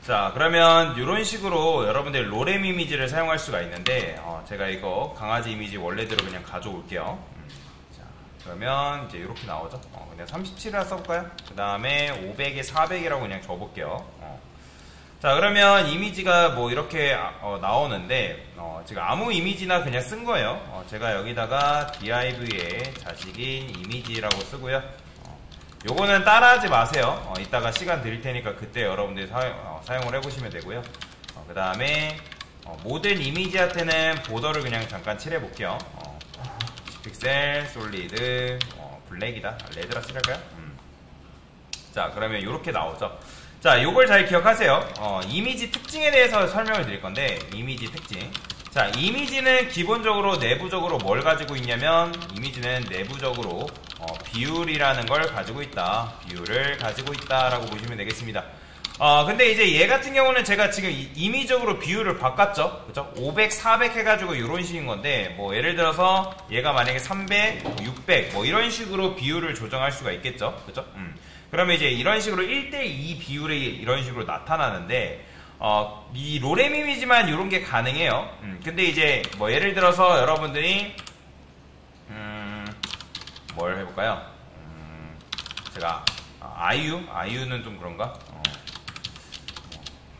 자, 그러면 이런 식으로 여러분들 로렘 이미지를 사용할 수가 있는데 제가 이거 강아지 이미지 원래대로 그냥 가져올게요. 자, 그러면 이제 이렇게 나오죠. 그냥 37이라 써볼까요? 그 다음에 500에 400이라고 그냥 줘볼게요. 자, 그러면 이미지가 뭐 이렇게 나오는데 제가 아무 이미지나 그냥 쓴 거예요. 제가 여기다가 div의 자식인 이미지라고 쓰고요. 요거는 따라하지 마세요. 이따가 시간 드릴 테니까 그때 여러분들이 사용을 해보시면 되고요. 그 다음에 모든 이미지한테는 보더를 그냥 잠깐 칠해볼게요. 10픽셀, 솔리드, 블랙이다. 레드라 칠할까요? 자, 그러면 이렇게 나오죠. 자, 요걸 잘 기억하세요. 이미지 특징에 대해서 설명을 드릴 건데, 이미지 특징. 자, 이미지는 기본적으로 내부적으로 뭘 가지고 있냐면, 이미지는 내부적으로 비율이라는 걸 가지고 있다. 비율을 가지고 있다라고 보시면 되겠습니다. 근데 이제 얘 같은 경우는 제가 지금 임의적으로 비율을 바꿨죠. 그죠? 500, 400 해가지고 이런 식인 건데, 뭐 예를 들어서 얘가 만약에 300, 600, 뭐 이런 식으로 비율을 조정할 수가 있겠죠. 그죠? 그러면 이제 이런 식으로 1대2 비율이 이런 식으로 나타나는데, 이 로렘 이미지만 이런 게 가능해요. 근데 이제 뭐 예를 들어서 여러분들이 뭘 해볼까요? 제가 아이유는 좀 그런가?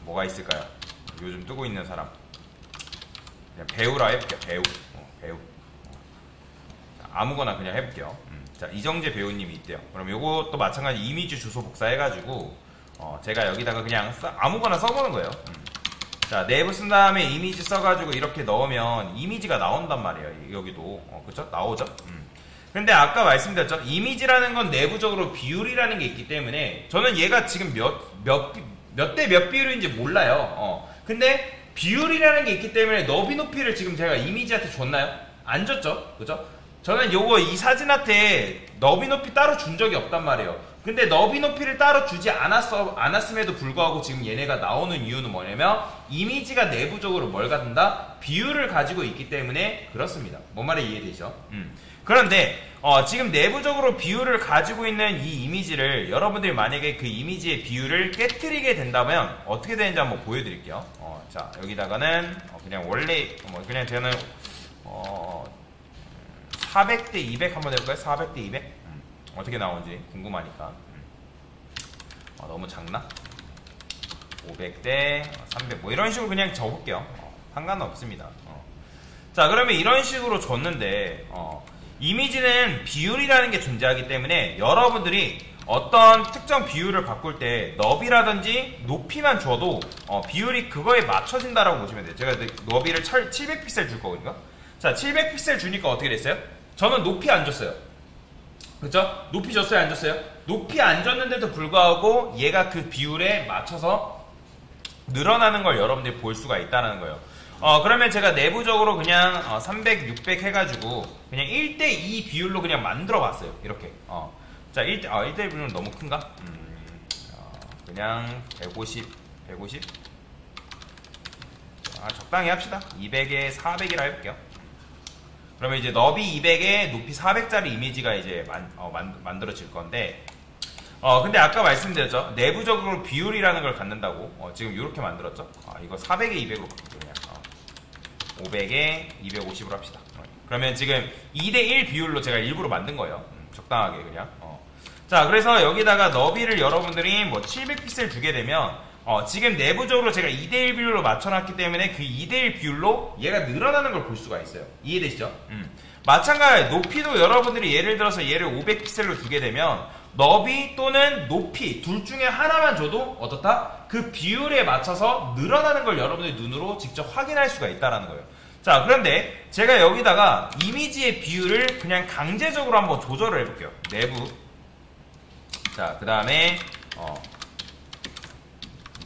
뭐가 있을까요? 요즘 뜨고 있는 사람. 그냥 배우라 해볼게요. 배우. 아무거나 그냥 해볼게요. 자, 이정재 배우님이 있대요. 그럼 요것도 마찬가지 이미지 주소 복사해가지고 제가 여기다가 그냥 아무거나 써보는 거예요. 자, 네이버 쓴 다음에 이미지 써가지고 이렇게 넣으면 이미지가 나온단 말이에요. 여기도 그쵸? 나오죠? 근데 아까 말씀드렸죠? 이미지라는 건 내부적으로 비율이라는 게 있기 때문에 저는 얘가 지금 몇 대 몇 비율인지 몰라요. 근데 비율이라는 게 있기 때문에 너비 높이를 지금 제가 이미지한테 줬나요? 안 줬죠? 그죠? 저는 요거 이 사진한테 너비 높이 따로 준 적이 없단 말이에요. 근데 너비 높이를 따로 주지 않았음에도 불구하고 지금 얘네가 나오는 이유는 뭐냐면 이미지가 내부적으로 뭘 갖는다? 비율을 가지고 있기 때문에 그렇습니다. 뭔 말인지 이해되죠? 그런데 지금 내부적으로 비율을 가지고 있는 이 이미지를 여러분들이 만약에 그 이미지의 비율을 깨트리게 된다면 어떻게 되는지 한번 보여드릴게요. 자, 여기다가는 그냥 원래 그냥 저는 400대 200 한번 해볼까요? 400대 200? 어떻게 나오는지 궁금하니까. 너무 작나? 500대 300 뭐 이런 식으로 그냥 적을게요. 상관은 없습니다. 자, 그러면 이런 식으로 줬는데 이미지는 비율이라는 게 존재하기 때문에 여러분들이 어떤 특정 비율을 바꿀 때 너비라든지 높이만 줘도 비율이 그거에 맞춰진다라고 보시면 돼요. 제가 너비를 700픽셀 줄 거거든요. 자, 700픽셀 주니까 어떻게 됐어요? 저는 높이 안 줬어요. 그쵸? 높이 줬어요? 안 줬어요? 높이 안 줬는데도 불구하고 얘가 그 비율에 맞춰서 늘어나는 걸 여러분들이 볼 수가 있다는 거예요. 그러면 제가 내부적으로 그냥 300, 600 해가지고 그냥 1대2 비율로 그냥 만들어 봤어요. 이렇게. 자, 1대1 비율은 너무 큰가? 그냥 150. 적당히 합시다. 200에 400이라 해볼게요. 그러면 이제 너비 200에 높이 400짜리 이미지가 이제 만들어질 건데, 근데 아까 말씀드렸죠. 내부적으로 비율이라는 걸 갖는다고. 지금 이렇게 만들었죠. 이거 400에 200으로 바꿀게요. 그냥. 500에 250으로 합시다. 그러면 지금 2대1 비율로 제가 일부러 만든 거예요. 적당하게 그냥. 자, 그래서 여기다가 너비를 여러분들이 뭐 700픽셀 주게 되면 지금 내부적으로 제가 2대1 비율로 맞춰놨기 때문에 그 2대1 비율로 얘가 늘어나는 걸 볼 수가 있어요. 이해되시죠? 마찬가지 높이도 여러분들이 예를 들어서 얘를 500픽셀로 주게 되면 너비 또는 높이 둘 중에 하나만 줘도 어떻다? 그 비율에 맞춰서 늘어나는 걸 여러분들이 눈으로 직접 확인할 수가 있다는 거예요. 자, 그런데 제가 여기다가 이미지의 비율을 그냥 강제적으로 한번 조절을 해볼게요. 내부. 자, 그 다음에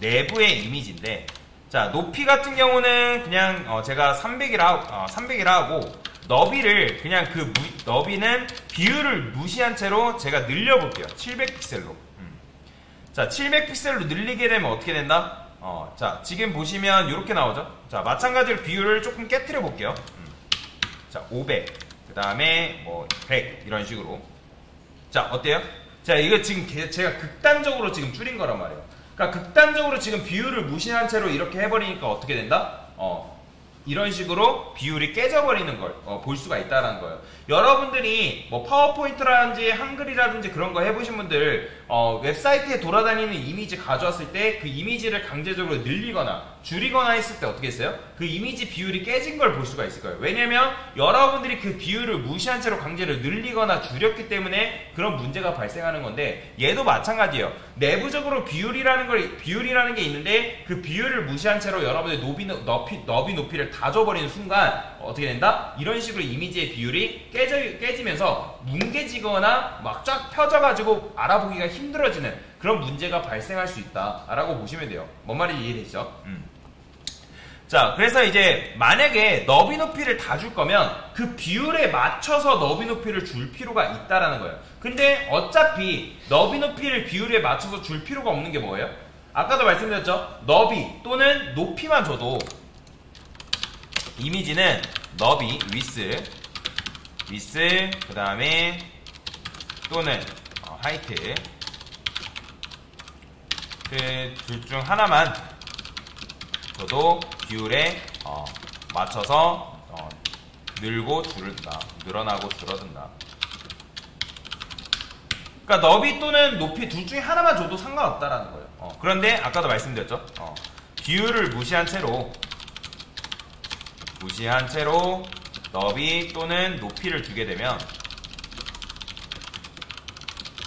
내부의 이미지인데, 자, 높이 같은 경우는 그냥 제가 300이라 하고 너비를 그냥 너비는 비율을 무시한 채로 제가 늘려볼게요. 700픽셀로. 자, 700픽셀로 늘리게 되면 어떻게 된다? 자, 지금 보시면 이렇게 나오죠? 자, 마찬가지로 비율을 조금 깨트려 볼게요. 자, 500. 그 다음에 뭐 100. 이런 식으로. 자, 어때요? 자, 이거 지금 제가 극단적으로 지금 줄인 거란 말이에요. 그러니까 극단적으로 지금 비율을 무시한 채로 이렇게 해버리니까 어떻게 된다? 이런 식으로 비율이 깨져버리는 걸 볼 수가 있다는 거예요. 여러분들이 뭐 파워포인트라든지 한글이라든지 그런 거 해보신 분들 웹사이트에 돌아다니는 이미지 가져왔을 때 그 이미지를 강제적으로 늘리거나 줄이거나 했을 때 어떻게 했어요? 그 이미지 비율이 깨진 걸 볼 수가 있을 거예요. 왜냐면 여러분들이 그 비율을 무시한 채로 강제로 늘리거나 줄였기 때문에 그런 문제가 발생하는 건데, 얘도 마찬가지예요. 내부적으로 비율이라는 게 있는데 그 비율을 무시한 채로 여러분들이 너비 높이를 다 줘버리는 순간 어떻게 된다? 이런 식으로 이미지의 비율이 깨지면서 뭉개지거나 막 쫙 펴져가지고 알아보기가 힘들어지는 그런 문제가 발생할 수 있다라고 보시면 돼요. 뭔 말인지 이해되시죠? 자, 그래서 이제 만약에 너비 높이를 다 줄 거면 그 비율에 맞춰서 너비 높이를 줄 필요가 있다라는 거예요. 근데 어차피 너비 높이를 비율에 맞춰서 줄 필요가 없는 게 뭐예요? 아까도 말씀드렸죠? 너비 또는 높이만 줘도 이미지는 너비, 위스 그 다음에 또는 하이트, 그 둘 중 하나만 저도 비율에 맞춰서 늘고 줄어든다, 늘어나고 줄어든다. 그러니까 너비 또는 높이 둘 중에 하나만 줘도 상관없다라는 거예요. 그런데 아까도 말씀드렸죠. 비율을 무시한 채로 너비 또는 높이를 주게 되면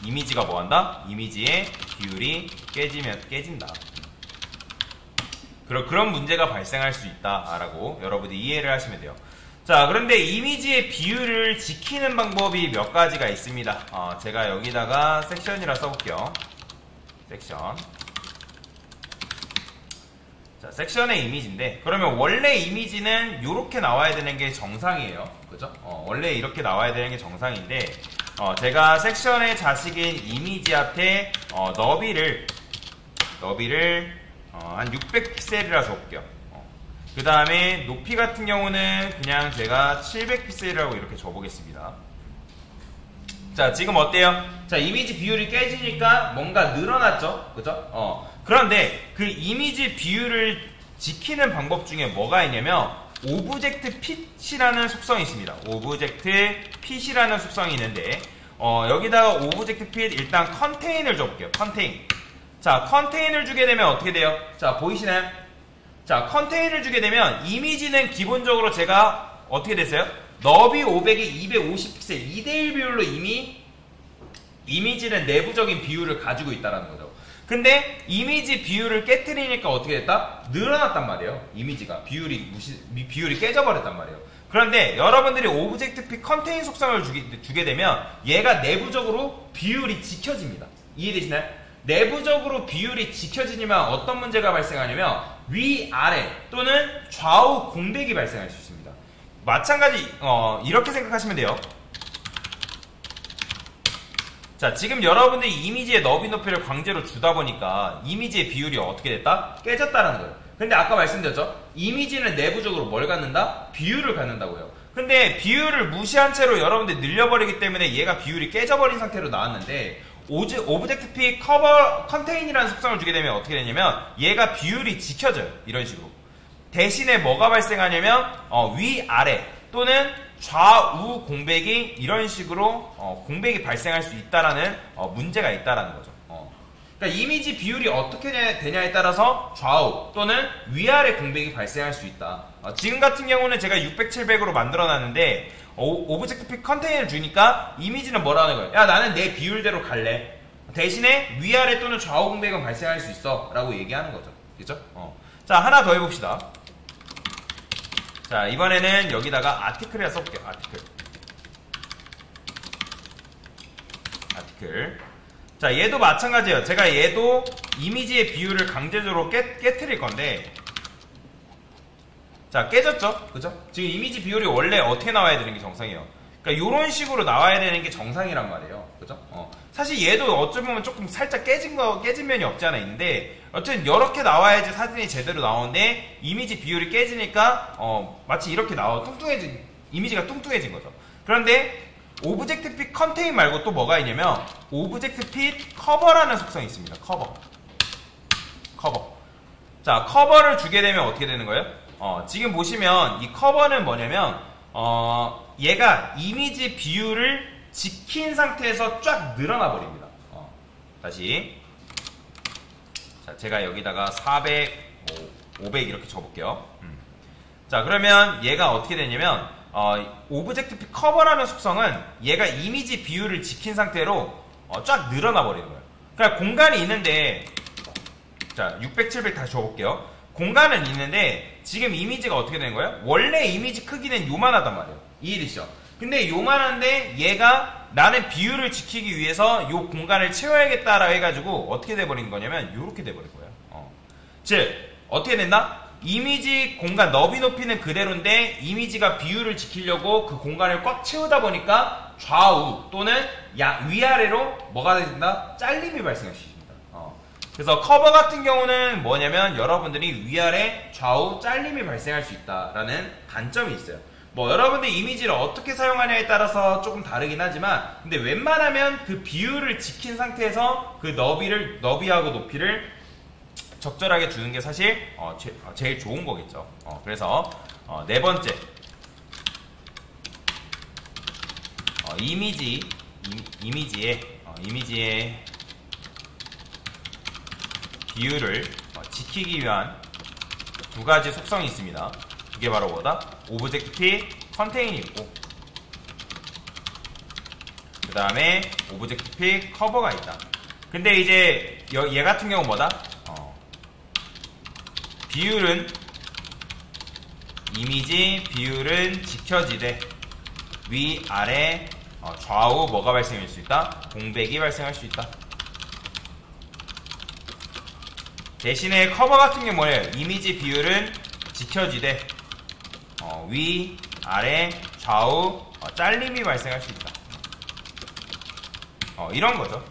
이미지가 뭐한다? 이미지의 비율이 깨진다. 그런 문제가 발생할 수 있다라고 여러분들이 이해를 하시면 돼요. 자, 그런데 이미지의 비율을 지키는 방법이 몇 가지가 있습니다. 제가 여기다가 섹션이라 써볼게요. 섹션. 자, 섹션의 이미지인데, 그러면 원래 이미지는 이렇게 나와야 되는 게 정상이에요. 그죠? 원래 이렇게 나와야 되는 게 정상인데, 제가 섹션의 자식인 이미지 앞에 너비를 한 600픽셀이라 줘볼게요. 그 다음에 높이 같은 경우는 그냥 제가 700픽셀이라고 이렇게 줘보겠습니다. 자, 지금 어때요? 자, 이미지 비율이 깨지니까 뭔가 늘어났죠? 그죠? 그런데 그 이미지 비율을 지키는 방법 중에 뭐가 있냐면 오브젝트 핏이라는 속성이 있습니다. 오브젝트 핏이라는 속성이 있는데 여기다가 오브젝트 핏 일단 컨테인을 줘볼게요. 컨테인. 자, 컨테인을 주게 되면 어떻게 돼요? 자, 보이시나요? 자, 컨테인을 주게 되면 이미지는 기본적으로 제가 어떻게 됐어요? 너비 500에 250픽셀 2대1 비율로 이미 이미지는 내부적인 비율을 가지고 있다는 거죠. 근데 이미지 비율을 깨트리니까 어떻게 됐다? 늘어났단 말이에요. 이미지가 비율이 깨져버렸단 말이에요. 그런데 여러분들이 오브젝트 핏 컨테인 속성을 주게 되면 얘가 내부적으로 비율이 지켜집니다. 이해되시나요? 내부적으로 비율이 지켜지지만 어떤 문제가 발생하냐면 위아래 또는 좌우 공백이 발생할 수 있습니다. 마찬가지 이렇게 생각하시면 돼요. 자, 지금 여러분들이 이미지의 너비 높이를 강제로 주다 보니까 이미지의 비율이 어떻게 됐다? 깨졌다는 거예요. 근데 아까 말씀드렸죠? 이미지는 내부적으로 뭘 갖는다? 비율을 갖는다고요. 근데 비율을 무시한 채로 여러분들이 늘려버리기 때문에 얘가 비율이 깨져버린 상태로 나왔는데 오브젝트 핏 컨테인이라는 속성을 주게 되면 어떻게 되냐면 얘가 비율이 지켜져요. 이런 식으로. 대신에 뭐가 발생하냐면 위아래 또는 좌우 공백이 이런 식으로 공백이 발생할 수 있다라는 문제가 있다라는 거죠. 그러니까 이미지 비율이 어떻게 되냐에 따라서 좌우 또는 위아래 공백이 발생할 수 있다. 지금 같은 경우는 제가 600, 700으로 만들어놨는데 오브젝트 핏 컨테이너를 주니까 이미지는 뭐라는 거예요? 야, 나는 내 비율대로 갈래. 대신에 위아래 또는 좌우 공백은 발생할 수 있어 라고 얘기하는 거죠. 그죠? 자, 하나 더 해봅시다. 자, 이번에는 여기다가 아티클이라 써볼게요. 아티클. 자, 얘도 마찬가지예요. 제가 얘도 이미지의 비율을 강제적으로 깨트릴 건데, 자, 깨졌죠? 그죠? 지금 이미지 비율이 원래 어떻게 나와야 되는 게 정상이에요. 그러니까 이런 식으로 나와야 되는 게 정상이란 말이에요. 그죠? 사실 얘도 어쩌면 조금 살짝 깨진 면이 없지 않아 있는데, 어쨌든 이렇게 나와야지 사진이 제대로 나오는데, 이미지 비율이 깨지니까, 마치 이렇게 이미지가 뚱뚱해진 거죠. 그런데, 오브젝트 핏 컨테인 말고 또 뭐가 있냐면, 오브젝트 핏 커버라는 속성이 있습니다. 커버. 커버. 자, 커버를 주게 되면 어떻게 되는 거예요? 지금 보시면 이 커버는 뭐냐면 얘가 이미지 비율을 지킨 상태에서 쫙 늘어나 버립니다. 다시. 자, 제가 여기다가 400, 500 이렇게 적어볼게요. 자, 그러면 얘가 어떻게 되냐면 오브젝트 픽 커버라는 속성은 얘가 이미지 비율을 지킨 상태로 쫙 늘어나 버리는 거예요. 그러니까 공간이 있는데, 자, 600, 700 다시 적어볼게요. 공간은 있는데 지금 이미지가 어떻게 되는 거예요? 원래 이미지 크기는 요만하단 말이에요. 이해되시죠? 근데 요만한데 얘가 나는 비율을 지키기 위해서 요 공간을 채워야겠다라고 해가지고 어떻게 돼버린 거냐면 요렇게 돼버린 거예요. 즉 어떻게 됐나? 이미지 공간 너비 높이는 그대로인데 이미지가 비율을 지키려고 그 공간을 꽉 채우다 보니까 좌우 또는 위아래로 뭐가 된다? 잘림이 발생할 수 있습니다. 그래서 커버 같은 경우는 뭐냐면 여러분들이 위아래 좌우 잘림이 발생할 수 있다라는 단점이 있어요. 뭐 여러분들 이미지를 어떻게 사용하냐에 따라서 조금 다르긴 하지만 근데 웬만하면 그 비율을 지킨 상태에서 그 너비하고 높이를 적절하게 주는 게 사실 제일 좋은 거겠죠. 그래서 네 번째 이미지의 비율을 지키기 위한 두 가지 속성이 있습니다. 그게 바로 뭐다? 오브젝트 픽 컨테인이 있고 그 다음에 오브젝트 픽 커버가 있다. 근데 이제 얘 같은 경우 뭐다? 이미지 비율은 지켜지되 위아래 좌우 뭐가 발생할 수 있다? 공백이 발생할 수 있다. 대신에 커버 같은 게 뭐예요? 이미지 비율은 지켜지되 위아래 좌우 잘림이 발생할 수 있다. 이런 거죠.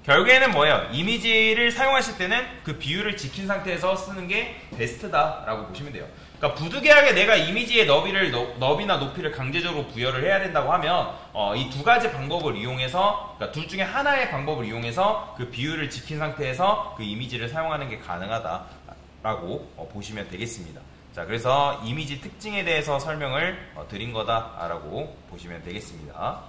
결국에는 뭐예요? 이미지를 사용하실 때는 그 비율을 지킨 상태에서 쓰는 게 베스트다라고 보시면 돼요. 그러니까 부득이하게 내가 이미지의 너비나 높이를 강제적으로 부여를 해야 된다고 하면 이 두 가지 방법을 이용해서, 그러니까 둘 중에 하나의 방법을 이용해서 그 비율을 지킨 상태에서 그 이미지를 사용하는 게 가능하다라고 보시면 되겠습니다. 자, 그래서 이미지 특징에 대해서 설명을 드린 거다라고 보시면 되겠습니다.